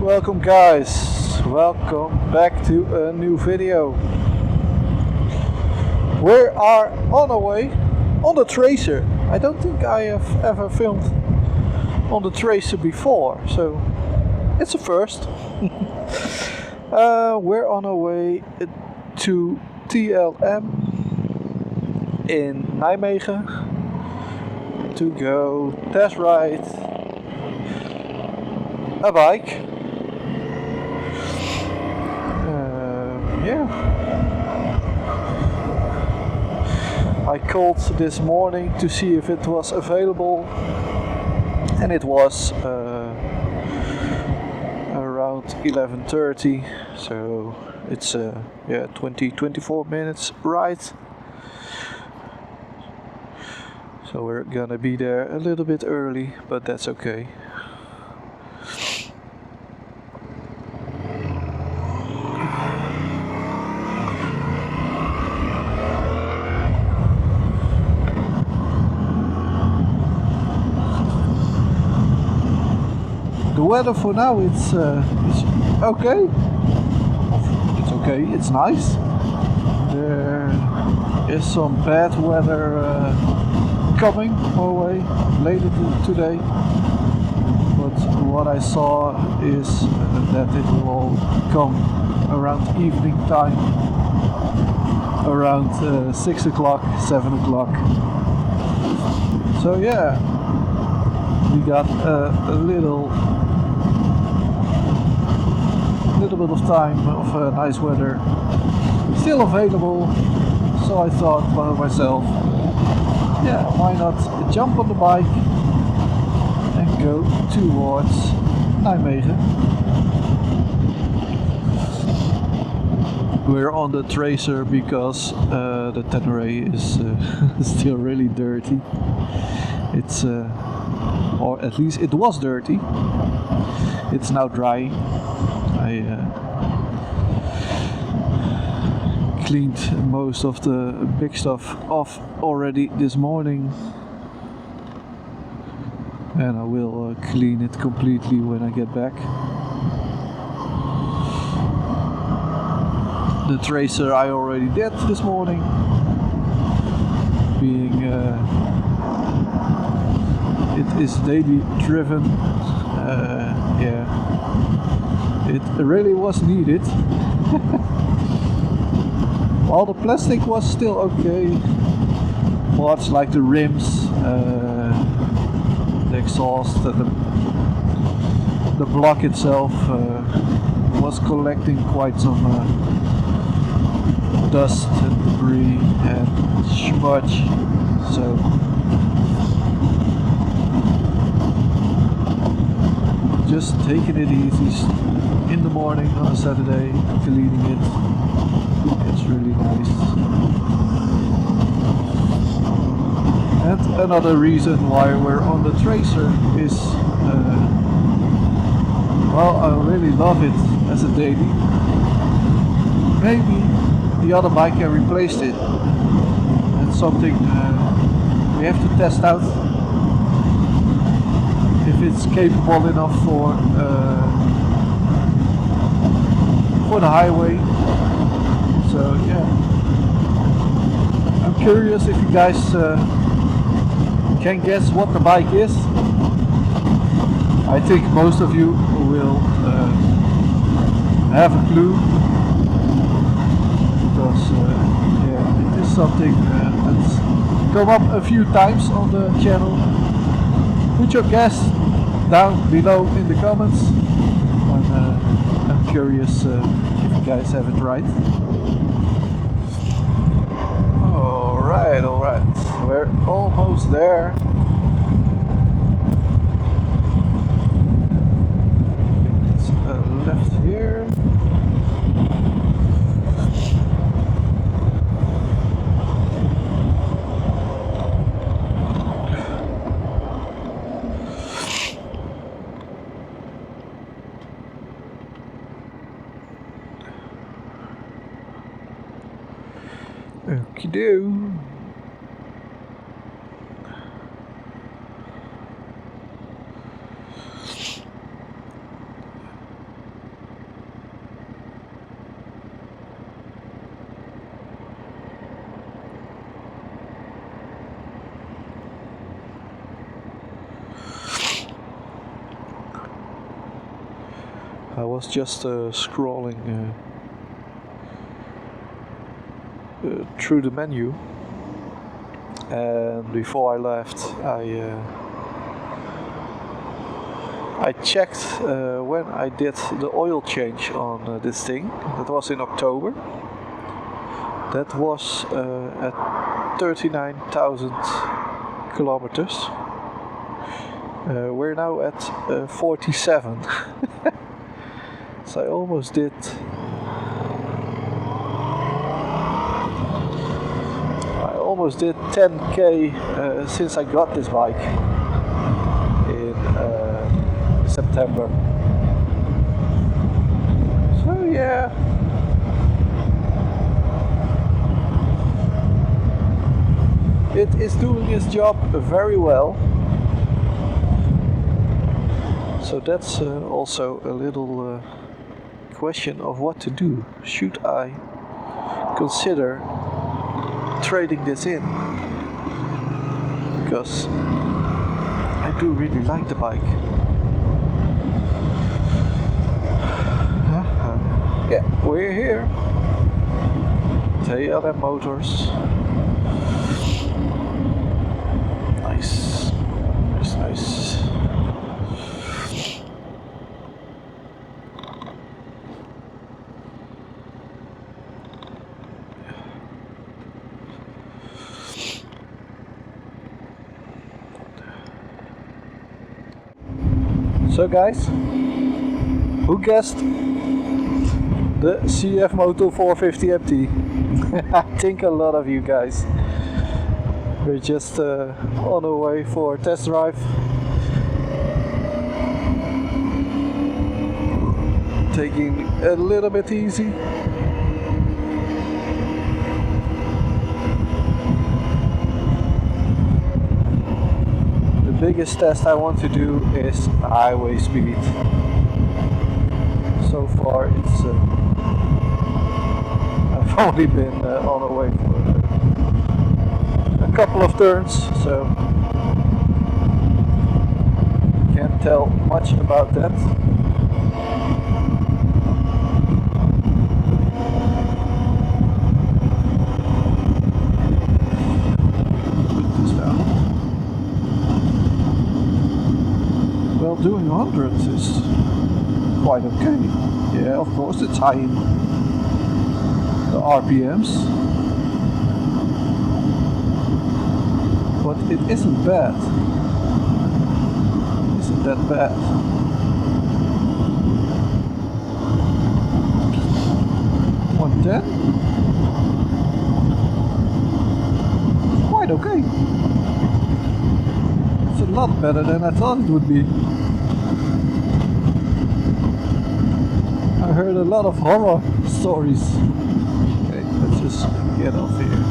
welcome guys, welcome back to a new video. We are on our way on the Tracer. I don't think I have ever filmed on the Tracer before, so it's a first. We're on our way to TLM in Nijmegen to go test ride a bike. I called this morning to see if it was available, and it was around 11:30, so it's 24 minutes ride. So we're gonna be there a little bit early, but that's okay. The weather for now it's okay. It's okay. It's nice. There is some bad weather coming our way later today. But what I saw is that it will all come around evening time, around 6 o'clock, 7 o'clock. So yeah, we got a little bit of time of nice weather still available, so I thought by myself, yeah, why not jump on the bike and go towards Nijmegen. We're on the Tracer because the Tenere is still really dirty. It's or at least it was dirty. It's now dry. I cleaned most of the big stuff off already this morning, and I will clean it completely when I get back. The Tracer I already did this morning, being it is daily driven. It really was needed. While the plastic was still okay, parts like the rims, the exhaust, the block itself was collecting quite some dust and debris and smudge. So just taking it easy in the morning on a Saturday, cleaning it. It's really nice. And another reason why we're on the Tracer is, well, I really love it as a daily. Maybe the other bike I replaced it. It's something we have to test out. If it's capable enough for the highway. So yeah, I'm curious if you guys can guess what the bike is. I think most of you will have a clue, because yeah, it is something that's come up a few times on the channel. Put your guess down below in the comments. I'm curious if you guys have it right. Alright, we're almost there. It's left here. Okie-doo. I was just scrolling through the menu, and before I left, I checked when I did the oil change on this thing. That was in October. That was at 39,000 kilometers. We're now at 47. So I almost did 10k since I got this bike in September. So yeah. It is doing its job very well. So that's also a little question of what to do. Should I consider trading this in? Because I do really like the bike. Yeah, we're here. TLM Motors. Nice. Nice. So guys, who guessed the CF Moto 450 MT? I think a lot of you guys. We're just on our way for a test drive. Taking a little bit easy. The biggest test I want to do is highway speed. So far it's I've only been on the way for a couple of turns, so can't tell much about that. Well, doing 100 is quite okay. Yeah, of course it's high in the RPMs, but it isn't bad. It isn't that bad. $110? Quite okay. It's a lot better than I thought it would be. I heard a lot of horror stories. Okay, let's just get off here.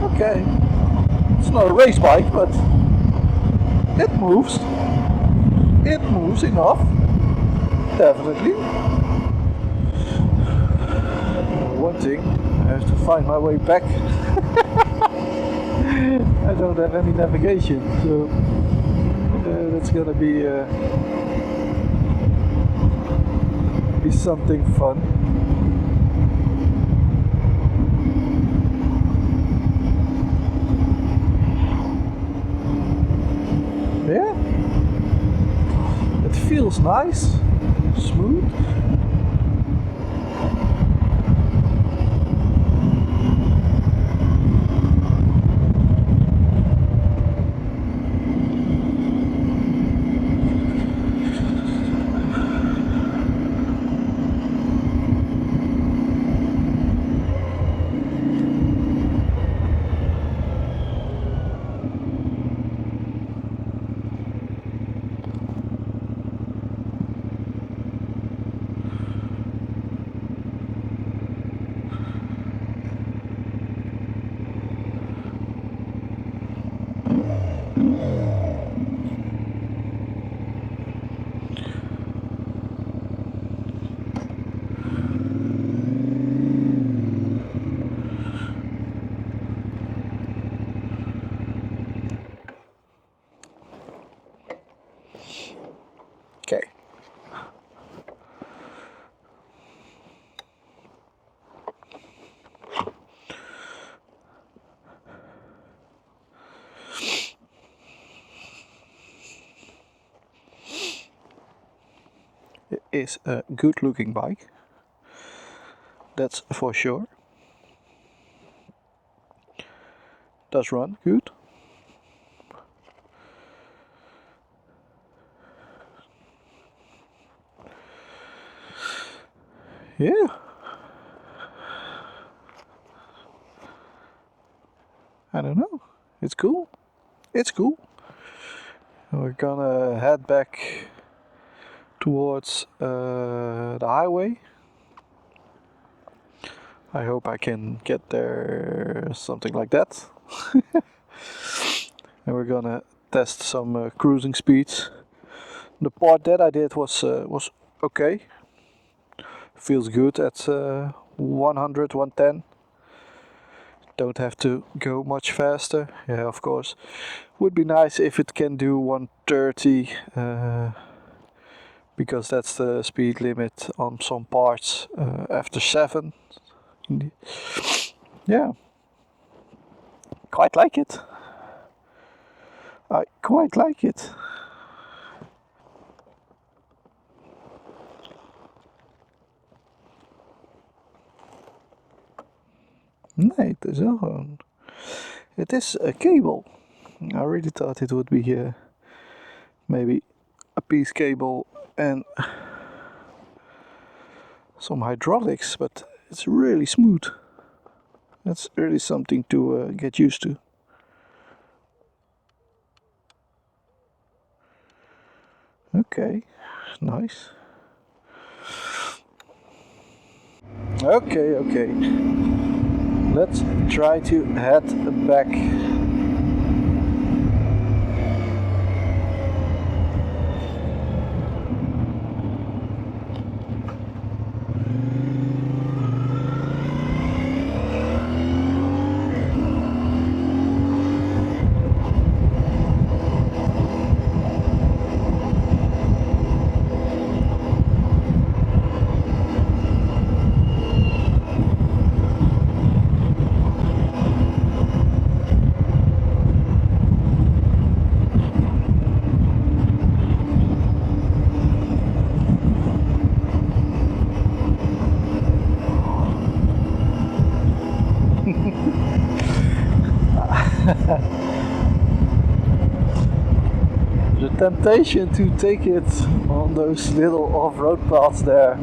Okay, it's not a race bike, but it moves. It moves enough, definitely. One thing, I have to find my way back. I don't have any navigation, so that's gonna be something fun. Yeah, it feels nice, smooth. It is a good looking bike, that's for sure. Does run good. Yeah. I don't know. It's cool. It's cool. We're gonna head back towards the highway. I hope I can get there, something like that. And we're gonna test some cruising speeds. The part that I did was okay. Feels good at 100, 110. Don't have to go much faster. Yeah, of course. Would be nice if it can do 130, because that's the speed limit on some parts after 7. Yeah, quite like it. I quite like it. Nee, het is wel gewoon. It is a cable. I really thought it would be maybe a piece cable and some hydraulics, but it's really smooth. That's really something to get used to. Okay, nice. Okay. Let's try to head back. The temptation to take it on those little off-road paths there.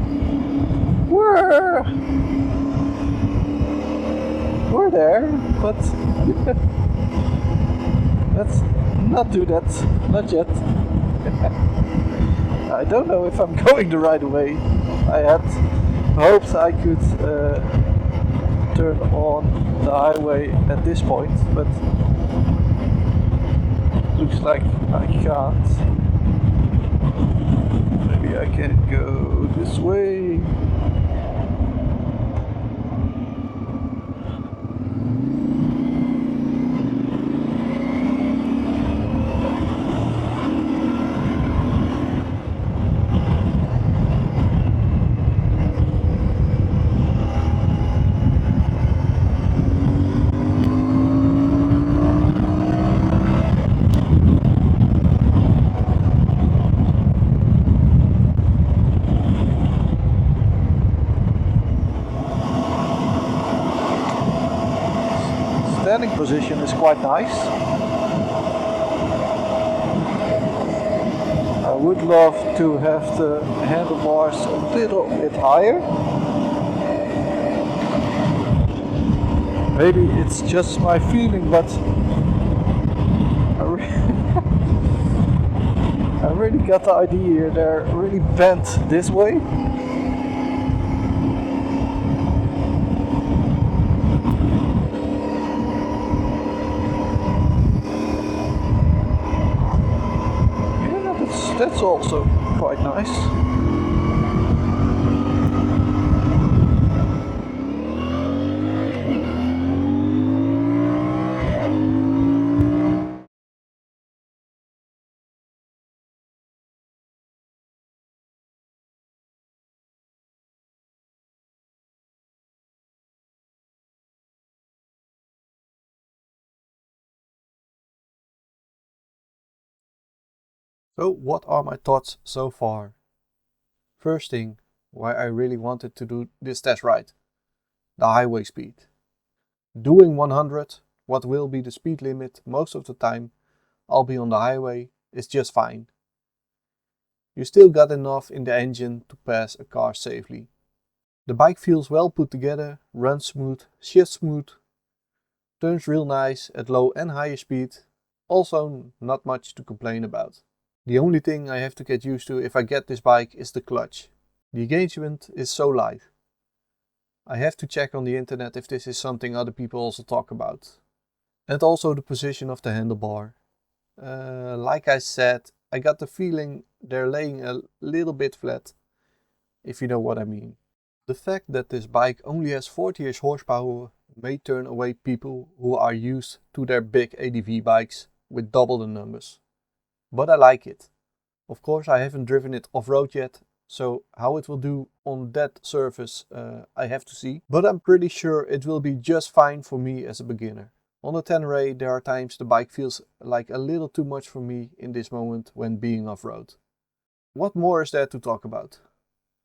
We're there, but let's not do that. Not yet. I don't know if I'm going the right way. I had hoped I could turn on the highway at this point, but looks like I can't. Maybe I can go this way. Standing position is quite nice. I would love to have the handlebars a little bit higher. Maybe it's just my feeling, but I really got the idea they're really bent this way. That's also quite nice. So, what are my thoughts so far? First thing, why I really wanted to do this test ride. The highway speed. Doing 100, what will be the speed limit most of the time I'll be on the highway, is just fine. You still got enough in the engine to pass a car safely. The bike feels well put together, runs smooth, shifts smooth, turns real nice at low and higher speed. Also not much to complain about. The only thing I have to get used to if I get this bike is the clutch. The engagement is so light. I have to check on the internet if this is something other people also talk about. And also the position of the handlebar. Like I said, I got the feeling they're laying a little bit flat, if you know what I mean. The fact that this bike only has 40ish horsepower may turn away people who are used to their big ADV bikes with double the numbers. But I like it. Of course, I haven't driven it off-road yet, so how it will do on that surface I have to see. But I'm pretty sure it will be just fine for me as a beginner. On the Tenere there are times the bike feels like a little too much for me in this moment when being off-road. What more is there to talk about?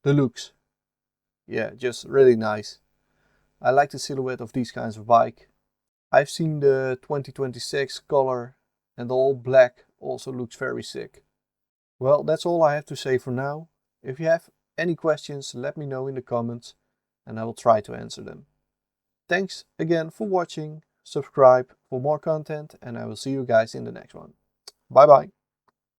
The looks. Yeah, just really nice. I like the silhouette of these kinds of bike. I've seen the 2026 color and the all black also looks very sick. Well, that's all I have to say for now. If you have any questions, let me know in the comments and I will try to answer them. Thanks again for watching. Subscribe for more content and I will see you guys in the next one. Bye bye.